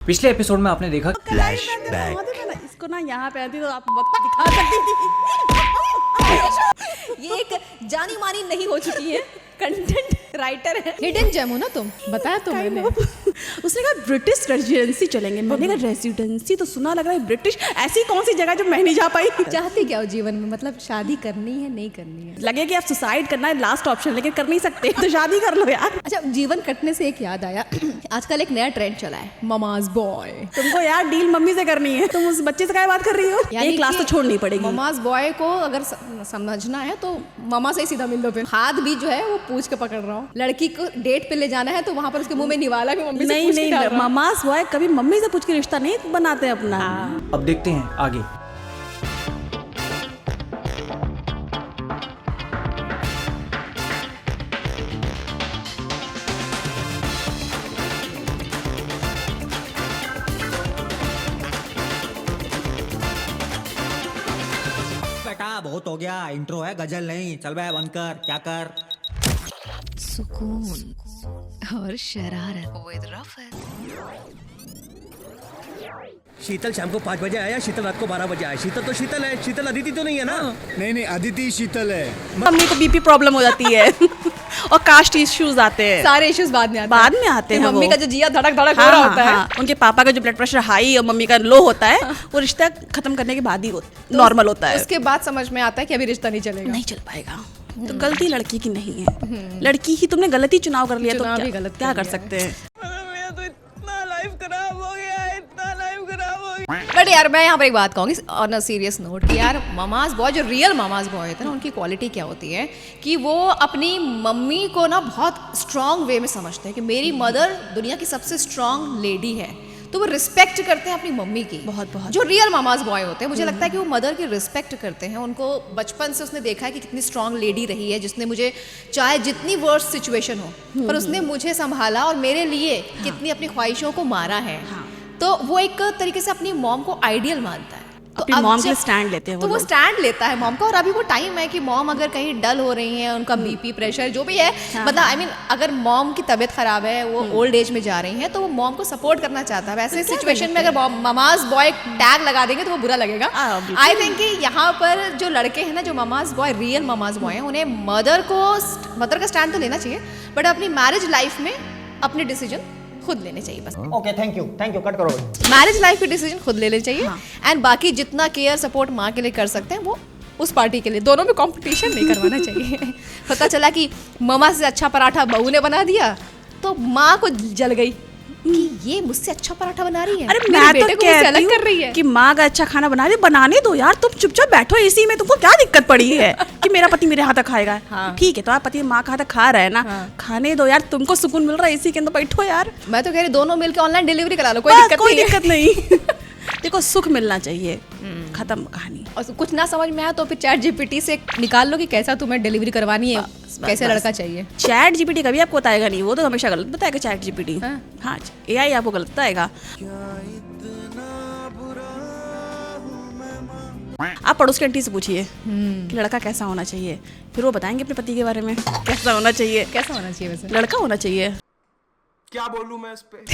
पिछले एपिसोड में आपने देखा फ्लैशबैक। इसको ना यहाँ पे आती तो आप वक्त दिखा सकती थी। ये एक जानी मानी नहीं हो चुकी है, कंटेंट राइटर है। हिडन जेम हो ना तुम, बताया तो मैंने। उसने कहा ब्रिटिश रेजिडेंसी चलेंगे, मैंने कहा रेजिडेंसी तो सुना लग रहा है ब्रिटिश, ऐसी कौन सी जगह जो मैं नहीं जा पाई। चाहती क्या हो जीवन में, मतलब शादी करनी है नहीं करनी है? लगे कि आप सुसाइड करना है लास्ट ऑप्शन, लेकिन कर नहीं सकते तो शादी कर लो यार। अच्छा, जीवन कटने से एक याद आया, आजकल एक नया ट्रेंड चला है, ममाज बॉय। तुमको यार डील मम्मी से करनी है, तुम उस बच्चे से क्या बात कर रही हो? एक क्लास तो छोड़नी पड़ेगी। ममाज बॉय को अगर समझना है तो ममा से ही सीधा मिल लो। फिर हाथ भी जो है वो पूछ के पकड़ रहा हूँ। लड़की को डेट पे ले जाना है तो वहां पर उसके मुंह में निवाला कि मम्मी से नहीं पूछ के डाल रहा हूँ। ममास बॉय कभी मम्मी से पूछ के रिश्ता नहीं बनाते अपना। अब देखते हैं आगे। बेटा बहुत हो गया, इंट्रो है, गजल नहीं। चल बे बंद कर, क्या कर। सुकून और शरारत विद रफत। शीतल शाम को 5 बजे आया, शीतल रात को 12 बजे आया। शीतल तो शीतल है, शीतल अदिति तो नहीं है ना। नहीं अदिति शीतल है। मम्मी को बीपी प्रॉब्लम हो जाती है और कास्ट इश्यूज आते हैं। सारे इश्यूज बाद में आते हैं। मम्मी का जो जिया धड़क धड़क हो हाँ, रहा होता है। उनके पापा का जो ब्लड प्रेशर हाई और मम्मी का लो होता है, वो रिश्ता खत्म करने के बाद ही नॉर्मल होता है। उसके बाद समझ में आता है कि अभी रिश्ता नहीं चलेगा। नहीं चल पाएगा। तो गलती लड़की की नहीं है, लड़की ही तुमने गलती चुनाव कर लिया तो चुनाव ही क्या, गलत क्या कर कर लिया। सकते हैं। बट यार मैं यहाँ पर एक बात कहूँगी ऑन अ सीरियस नोट कि यार ममाज बॉय, जो रियल ममाज बॉय होते हैं ना, उनकी क्वालिटी क्या होती है कि वो अपनी मम्मी को ना बहुत स्ट्रांग वे में समझते हैं कि मेरी मदर दुनिया की सबसे स्ट्रांग लेडी है, तो वो रिस्पेक्ट करते हैं अपनी मम्मी की। बहुत। जो रियल ममाज बॉय होते हैं, मुझे लगता है कि वो मदर की रिस्पेक्ट करते हैं। उनको बचपन से उसने देखा है कि कितनी स्ट्रांग लेडी रही है, जिसने मुझे चाहे जितनी वर्स्ट सिचुएशन हो पर उसने मुझे संभाला और मेरे लिए कितनी अपनी ख्वाहिशों को मारा है। तो वो एक तरीके से अपनी मॉम को आइडियल मानता है। तो अपनी अब मॉम के जब- लिए स्टैंड लेते हैं तो वो स्टैंड लेता है मॉम का। और अभी वो टाइम है कि मॉम अगर कहीं डल हो रही हैं, उनका बीपी प्रेशर जो भी है, मतलब आई मीन अगर मॉम की तबीयत खराब है, वो ओल्ड एज में जा रही हैं, तो वो मॉम को सपोर्ट करना चाहता है। वैसे सिचुएशन में अगर ममाज बॉय टैग लगा देंगे तो वो बुरा लगेगा। आई थिंक कि यहाँ पर जो लड़के हैं ना, जो mama's boy, real mama's boy हैं, उन्हें मदर का स्टैंड तो लेना चाहिए, बट अपनी मैरिज लाइफ में अपने डिसीजन खुद लेने चाहिए। बस ओके, थैंक यू, कट करो। मैरिज लाइफ के डिसीजन खुद ले लेने चाहिए। एंड बाकी जितना केयर सपोर्ट माँ के लिए कर सकते हैं वो उस पार्टी के लिए। दोनों में कंपटीशन नहीं करवाना चाहिए। पता चला कि ममा से अच्छा पराठा बहू ने बना दिया तो माँ को जल गई कि ये मुझसे अच्छा पराठा बना रही है, अरे मेरे मैं बेटे तो को मुझसे कहती अलग कर रही है। हूँ कि माँ का अच्छा खाना बना दे, बनाने दो यार। तुम चुपचाप बैठो एसी में, तुमको क्या दिक्कत पड़ी है कि मेरा पति मेरे हाथ खाएगा। हाँ। ठीक है, तो आप पति माँ का हाथ खा रहे हैं ना, खाने दो यार। तुमको सुकून मिल रहा है एसी के अंदर, बैठो यार। मैं तो कह रही दोनों मिलकर ऑनलाइन डिलीवरी करा लो, कोई बस, दिक्कत कोई नहीं है। दिक्कत नहीं। देखो सुख मिलना चाहिए, खत्म कहानी। और कुछ ना समझ में आया तो फिर चैट जीपीटी से निकाल लो कि कैसा तुम्हें डिलीवरी करवानी है, कैसे लड़का चाहिए। चैट जीपीटी कभी आपको बताएगा नहीं, वो तो हमेशा गलत बताएगा चैट जीपीटी। हाँ। हाँ, एआई आपको गलत बताएगा। आप पड़ोस की आंटी से पूछिए कि लड़का कैसा होना चाहिए, फिर वो बताएंगे अपने पति के बारे में कैसा होना चाहिए। कैसा होना चाहिए वैसे? लड़का होना चाहिए, क्या बोलूं मैं इस पे।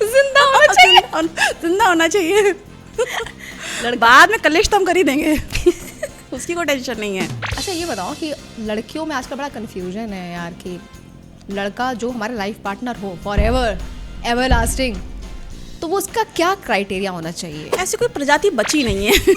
जिंदा होना चाहिए। जिंदा होना चाहिए। बाद में कलेश तो हम कर ही देंगे। उसकी कोई टेंशन नहीं है। अच्छा ये बताओ कि लड़कियों में आजकल बड़ा कंफ्यूजन है यार कि लड़का जो हमारा लाइफ पार्टनर हो फॉर एवर लास्टिंग, तो वो उसका क्या क्राइटेरिया होना चाहिए? ऐसी कोई प्रजाति बची नहीं है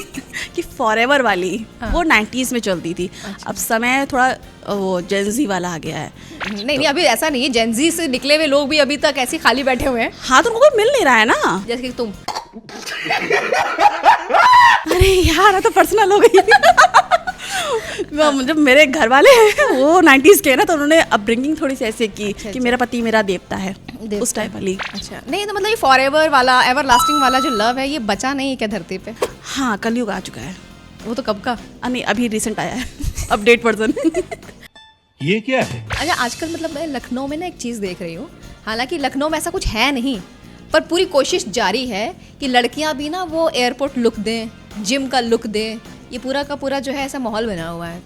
कि फॉरएवर वाली। वो 90s में चलती थी। अब समय थोड़ा वो जेंजी वाला आ गया है। नहीं अभी ऐसा नहीं है, जेंजी से निकले हुए लोग भी अभी तक ऐसे खाली बैठे हुए हैं, हाँ, तो उनको कोई मिल नहीं रहा है ना। जैसे कि तुम। अरे यार, तो पर्सनल हो गई। जब मेरे घर वाले हैं वो 90s के हैं ना, तो उन्होंने अपब्रिंगिंग थोड़ी सी ऐसे की कि मेरा पति मेरा देवता है, उस टाइप वाली। अच्छा नहीं, तो मतलब ये फॉरएवर वाला, एवर लास्टिंग वाला जो लव है, ये बचा नहीं है क्या धरती पे? हाँ, कलयुग आ चुका है। वो तो कब का? नहीं, अभी रिसेंट आया है अपडेट वर्जन। ये क्या है? अच्छा आजकल मतलब मैं लखनऊ में ना एक चीज़ देख रही हूँ, हालांकि लखनऊ में ऐसा कुछ है नहीं, पर पूरी कोशिश जारी है कि लड़कियां भी ना वो एयरपोर्ट लुक दें, जिम का लुक दें। ये पूरा का पूरा जो है ऐसा माहौल बना हुआ है।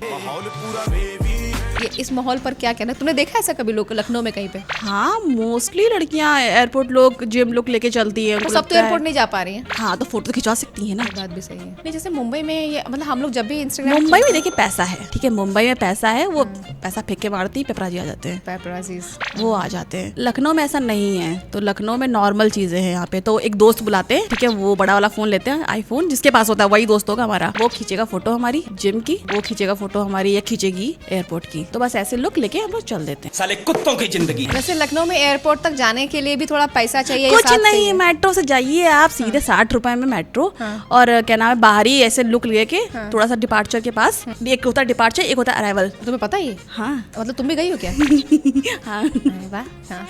ये इस माहौल पर क्या कहना, तुमने देखा ऐसा कभी लोग लखनऊ में कहीं पे? हाँ, मोस्टली लड़कियां एयरपोर्ट लोग जिम लोग लेके चलती है। तो सब तो एयरपोर्ट नहीं जा पा रही हैं। हाँ, तो फोटो तो खिंचवा सकती है ना। बात भी सही है। नहीं, जैसे मुंबई में ये मतलब हम लोग जब भी इंस्टाग्राम मुंबई में देखिए पैसा है, ठीक है, मुंबई में पैसा है, वो पैसा फेंक के मारती पेपराजी आ जाते हैं, वो आ जाते हैं। लखनऊ में ऐसा नहीं है, तो लखनऊ में नॉर्मल चीजें हैं यहाँ पे। तो एक दोस्त बुलाते हैं, ठीक है, वो बड़ा वाला फोन लेते हैं, आईफोन, जिसके पास होता है वही दोस्त होगा हमारा, वो खींचेगा फोटो हमारी जिम की, वो खींचेगा फोटो हमारी या खींचेगी एयरपोर्ट की। तो बस ऐसे लुक लेके हम लोग चल देते हैं। साले कुत्तों की जिंदगी। वैसे लखनऊ में एयरपोर्ट तक जाने के लिए भी थोड़ा पैसा चाहिए, कुछ साथ नहीं, चाहिए। मेट्रो से जाइए आप सीधे 60 रुपए में मेट्रो, और क्या नाम है, बाहरी ऐसे लुक लेके थोड़ा सा डिपार्चर के पास, एक होता है डिपार्चर, एक होता है अराइवल। तुम्हें पता ही? हाँ मतलब तुम भी गई हो क्या? हाँ। वाह, हाँ,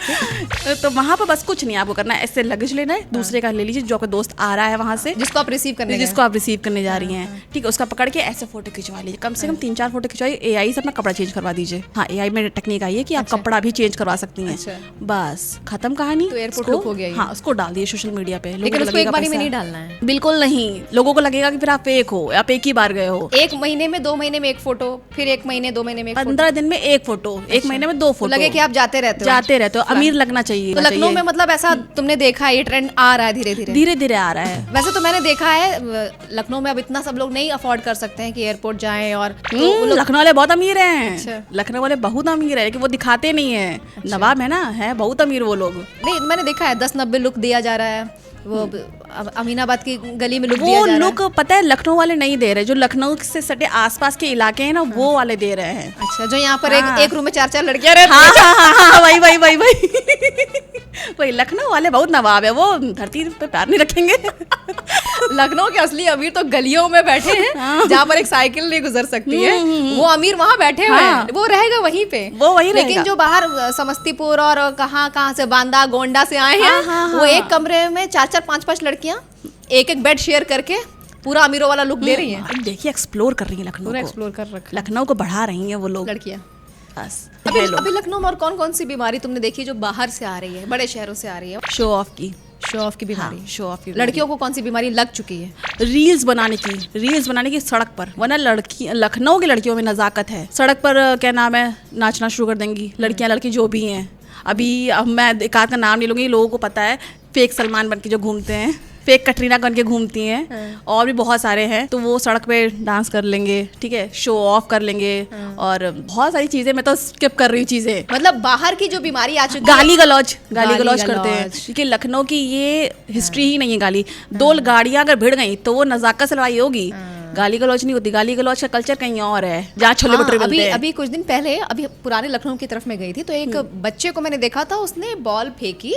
फिर? तो वहाँ पर बस कुछ नहीं आपको करना है, ऐसे लगेज लेना है, दूसरे का ले लीजिए जो आपका दोस्त आ रहा है वहाँ से, जिसको आप रिसीव करने जिसको आप रिसीव करने जा रही हैं, ठीक है, उसका पकड़ के ऐसे फोटो खिंचवा लीजिए, कम से कम 3-4 फोटो खिंचवाइए। एआई से अपना कपड़ा चेंज करवा दीजिए। हाँ, एआई में टेक्निक आई है कि आप कपड़ा भी चेंज करवा सकती हैं। अच्छा। बस खत्म कहानी। तो एयरपोर्ट उसको- लुक हो गया ये। हाँ, उसको डाल दिए सोशल मीडिया पे। लोगों लेकिन को उसको एक लगेगा बारी में पैसा नहीं है। डालना है। बिल्कुल नहीं, लोगों को लगेगा कि फिर आप फेक हो, आप एक ही बार गए हो। 1 महीने में 2 महीने में एक फोटो, फिर 1 महीने 2 महीने में एक फोटो। 15 दिन में एक फोटो, एक महीने में 2 तो फोटो। लगे कि आप जाते रहते हो। जाते रहते हो, अमीर लगना चाहिए। तो लखनऊ में मतलब ऐसा तुमने देखा है, ये ट्रेंड आ रहा है धीरे धीरे? धीरे धीरे आ रहा है। वैसे तो मैंने देखा है लखनऊ में अब इतना सब लोग नहीं अफोर्ड कर सकते हैं कि एयरपोर्ट जाएं, और तो वो लोग लखनऊ वाले बहुत अमीर हैं। अच्छा। लखनऊ वाले बहुत अमीर है, लेकिन वो दिखाते नहीं है। नवाब है ना, है बहुत अमीर वो लोग। नहीं, मैंने देखा है 10-90 लुक दिया जा रहा है, वो अमीनाबाद की गली में लुक दिया वो जा रहा लुक पता है लखनऊ वाले नहीं दे रहे, जो लखनऊ से सटे आसपास के इलाके हैं ना, वो वाले दे रहे हैं। है। अच्छा, जो यहाँ पर हाँ। एक रूम में 4-4 लड़कियां रहती हाँ हाँ हाँ हाँ, वही वही वही वही वही लखनऊ वाले बहुत नवाब है, वो धरती पे पैर नहीं रखेंगे। लखनऊ के असली अमीर तो गलियों में बैठे हैं, जहाँ पर एक साइकिल नहीं गुजर सकती है, वो अमीर वहाँ बैठे हुए हाँ। हैं, वो रहेगा वहीं पे। वो वहीं लेकिन रहेगा। जो बाहर समस्तीपुर और कहाँ से बांदा गोंडा से आए हैं, हाँ, वो एक कमरे में 4-4 5-5 लड़कियां एक बेड शेयर करके पूरा अमीरों वाला लुक दे रही हैं। अब देखिए, एक्सप्लोर कर रही है लखनऊ पूरा को, एक्सप्लोर कर रखा लखनऊ को बढ़ा रही हैं वो लोग। लड़कियां। बस अभी लखनऊ में और कौन से बीमारी तुमने देखी जो बाहर से आ रही है, बड़े शहरों से आ रही है? शो ऑफ की, शो ऑफ की बीमारी। हाँ, शो ऑफ की लड़कियों को कौन सी बीमारी लग चुकी है? रील्स बनाने की सड़क पर, वरना लड़की लखनऊ की लड़कियों में नजाकत है। सड़क पर क्या नाम है, नाचना शुरू कर देंगी लड़कियां, लड़की जो भी हैं। अभी अब मैं एक आध का नाम नहीं लूंगी, लोगों को पता है, फेक सलमान बन के जो घूमते हैं, फेक कटरीना बन के घूमती हैं, और भी बहुत सारे हैं। तो वो सड़क पे डांस कर लेंगे, ठीक है, शो ऑफ कर लेंगे, और बहुत सारी चीजें, मैं तो स्किप कर रही हूँ चीजें। मतलब बाहर की जो बीमारी आ चुकी गाली गलौज करते हैं, गलौज। क्योंकि लखनऊ की ये हिस्ट्री ही नहीं है गाली। 2 गाड़ियां अगर भिड़ गई तो वो नजाकत से लड़ाई होगी, गाली गलौज नहीं होती। गाली गलौज का कल्चर कहीं और है, जहाँ छोले भटूरे अभी मिलते हैं। अभी कुछ दिन पहले, अभी पुराने लखनऊ की तरफ में गई थी, तो एक बच्चे को मैंने देखा था, उसने बॉल फेंकी,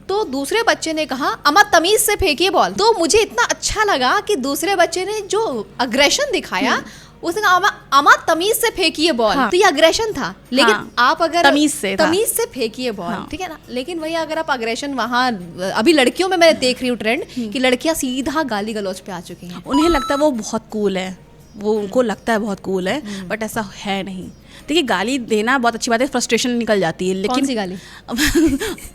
तो दूसरे बच्चे ने कहा अम्मा तमीज से फेंकिए बॉल। तो मुझे इतना अच्छा लगा कि दूसरे बच्चे ने जो अग्रेशन दिखाया, उसने कहा अम्मा तमीज से फेंकिए बॉल। हाँ। तो ये अग्रेशन था, लेकिन हाँ। आप अगर तमीज से फेंकिए बॉल, हाँ। ठीक है ना। लेकिन वही अगर आप अग्रेशन वहाँ, अभी लड़कियों में मैं देख रही हूँ ट्रेंड कि लड़कियां सीधा गाली गलौज पे आ चुकी हैं। उन्हें लगता है वो बहुत कूल है, वो उनको लगता है बहुत कूल है, बट ऐसा है नहीं। देखिए, गाली देना बहुत अच्छी बात है, फ्रस्ट्रेशन निकल जाती है, लेकिन कौन सी गाली?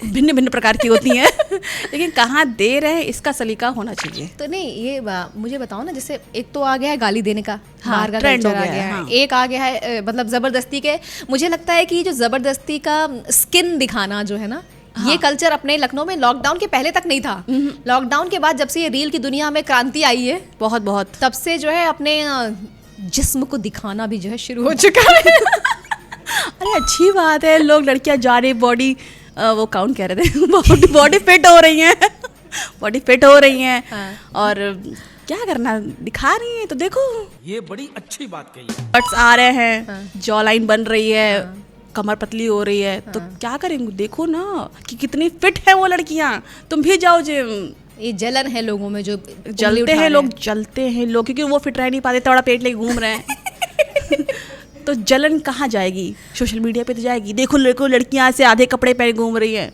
भिन्न भिन्न प्रकार की होती हैं। लेकिन कहाँ दे रहे हैं, इसका सलीका होना चाहिए। तो नहीं, ये मुझे बताओ ना, जैसे एक तो आ गया है गाली देने का, हाँ, बाहर का ट्रेंड कल्चर हो आ गया गया है, है, हाँ। एक आ गया है मतलब जबरदस्ती के। मुझे लगता है कि ये जो जबरदस्ती का स्किन दिखाना जो है ना, ये कल्चर अपने लखनऊ में लॉकडाउन के पहले तक नहीं था। लॉकडाउन के बाद जब से ये रील की दुनिया में क्रांति आई है, बहुत बहुत, तब से जो है अपने जिस्म को दिखाना भी जो है शुरू हो चुका है। अरे अच्छी बात है, लोग लड़कियां जा रही, बॉडी वो काउंट कह रहे थे, बॉडी फिट हो रही हैं, बॉडी फिट हो रही हैं। हाँ। और क्या करना, दिखा रही हैं तो देखो, ये बड़ी अच्छी बात कही है। बट्स आ रहे हैं, जॉ लाइन बन रही है, कमर पतली हो रही है, तो क्या करेंगे, देखो ना कि कितनी फिट है वो लड़कियां। तुम भी जाओ जिम। ये जलन है लोगों में, जो जलते हैं लोग, क्योंकि वो फिट रह नहीं पाते, बड़ा पेट लेके घूम रहे हैं। तो जलन कहाँ जाएगी, सोशल मीडिया पे तो जाएगी। देखो लड़कियां से आधे कपड़े पहने घूम रही हैं,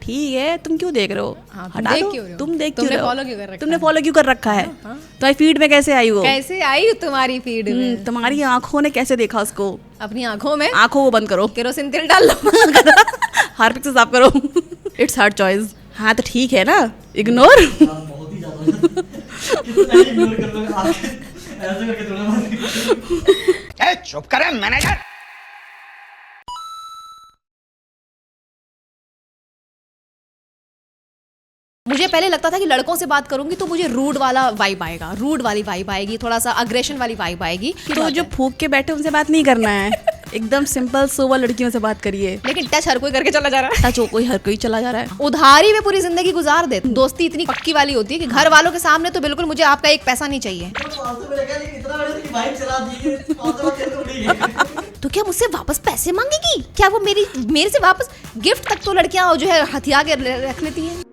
ठीक है, तुम क्यों देख रहे हो? हाँ, हटा दो, तुम देख क्यों तुमने रहे हो? follow क्यों कर रखा तुमने है? फॉलो क्यों कर रखा है? तुम्हारी फीड में कैसे आई वो? कैसे आई तुम्हारी फीड में? तुम्हारी आंखों ने कैसे देखा उसको? अपनी आंखों में आंखों को बंद करो, केरोसिन तेल डाल लो। हार्पिक से साफ करो। It's her choice. हाँ तो ठीक है ना, इग्नोर। चुप करे मैनेजर। मुझे पहले लगता था कि लड़कों से बात करूंगी तो मुझे रूड वाला वाइब आएगा, रूड वाली वाइब आएगी, थोड़ा सा अग्रेशन वाली वाइब आएगी। तो जो फूक के बैठे उनसे बात नहीं करना है, एकदम सिंपल सोवर लड़कियों से बात करिए। लेकिन टच हर कोई करके चला जा रहा है, टच कोई हर कोई चला जा रहा है। उधारी में पूरी जिंदगी गुजार दे। दोस्ती इतनी पक्की वाली होती है कि घर वालों के सामने तो बिल्कुल मुझे आपका एक पैसा नहीं चाहिए। तो क्या मुझसे वापस पैसे मांगेगी? क्या वो मेरे से वापस गिफ्ट तक तो लड़कियां जो है हथिया के रख लेती हैं।